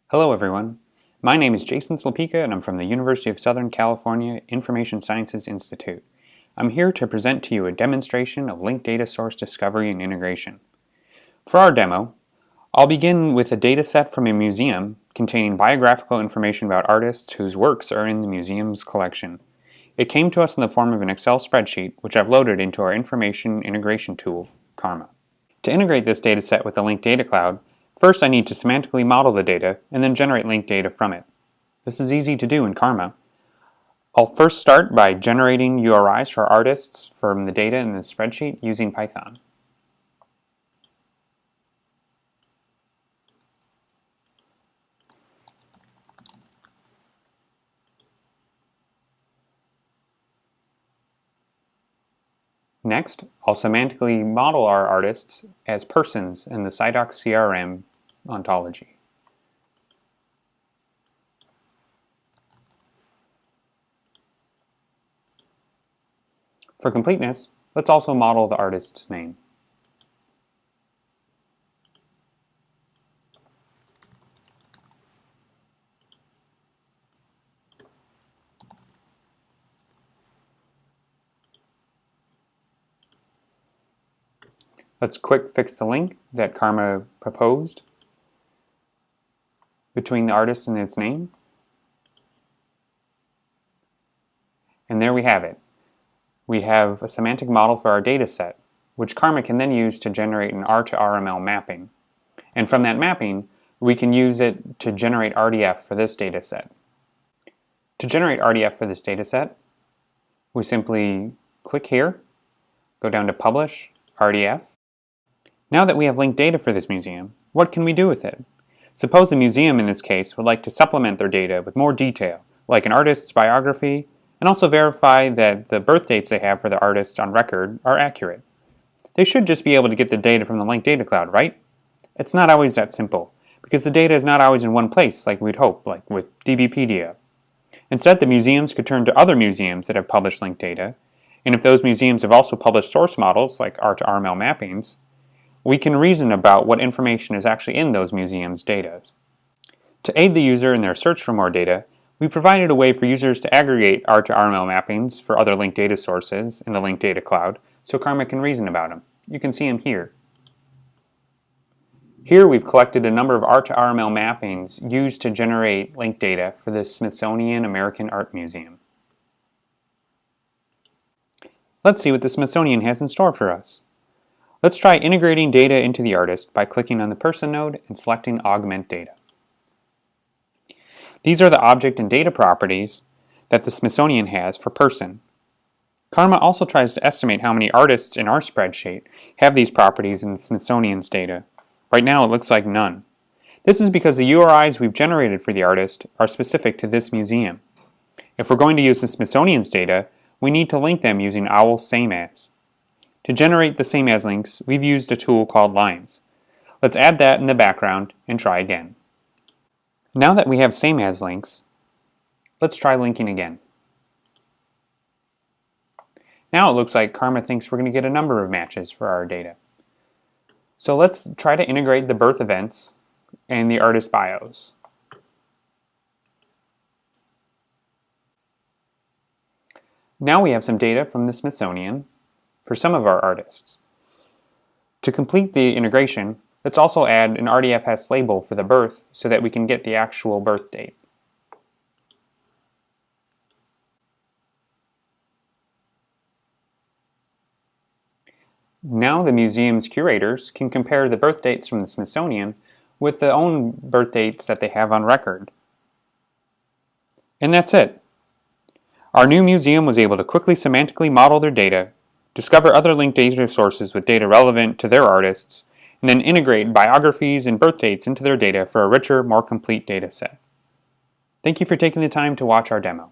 Hello everyone, my name is Jason Slapika and I'm from the University of Southern California Information Sciences Institute. I'm here to present to you a demonstration of linked data source discovery and integration. For our demo, I'll begin with a data set from a museum containing biographical information about artists whose works are in the museum's collection. It came to us in the form of an Excel spreadsheet, which I've loaded into our information integration tool, Karma. To integrate this data set with the linked data cloud, first I need to semantically model the data and then generate linked data from it. This is easy to do in Karma. I'll first start by generating URIs for artists from the data in the spreadsheet using Python. Next, I'll semantically model our artists as persons in the SciDoc CRM ontology. For completeness, let's also model the artist's name. Let's quick fix the link that Karma proposed between the artist and its name. And there we have it. We have a semantic model for our data set, which Karma can then use to generate an R to RML mapping. And from that mapping, we can use it to generate RDF for this data set. To generate RDF for this data set, we simply click here, go down to Publish, RDF. Now that we have linked data for this museum, what can we do with it? Suppose the museum in this case would like to supplement their data with more detail, like an artist's biography, and also verify that the birth dates they have for the artists on record are accurate. They should just be able to get the data from the linked data cloud, right? It's not always that simple, because the data is not always in one place like we'd hope, like with DBpedia. Instead, the museums could turn to other museums that have published linked data, and if those museums have also published source models like R to RML mappings, we can reason about what information is actually in those museums' data. To aid the user in their search for more data, we provided a way for users to aggregate R to RML mappings for other linked data sources in the linked data cloud so Karma can reason about them. You can see them here. Here we've collected a number of R to RML mappings used to generate linked data for the Smithsonian American Art Museum. Let's see what the Smithsonian has in store for us. Let's try integrating data into the artist by clicking on the Person node and selecting Augment Data. These are the object and data properties that the Smithsonian has for person. Karma also tries to estimate how many artists in our spreadsheet have these properties in the Smithsonian's data. Right now it looks like none. This is because the URIs we've generated for the artist are specific to this museum. If we're going to use the Smithsonian's data, we need to link them using OWL SameAs. To generate the same as links, we've used a tool called lines. Let's add that in the background and try again. Now that we have same as links, let's try linking again. Now it looks like Karma thinks we're going to get a number of matches for our data. So let's try to integrate the birth events and the artist bios. Now we have some data from the Smithsonian for some of our artists. To complete the integration, let's also add an RDFS label for the birth so that we can get the actual birth date. Now the museum's curators can compare the birth dates from the Smithsonian with their own birth dates that they have on record. And that's it. Our new museum was able to quickly semantically model their data, discover other linked data sources with data relevant to their artists, and then integrate biographies and birth dates into their data for a richer, more complete data set. Thank you for taking the time to watch our demo.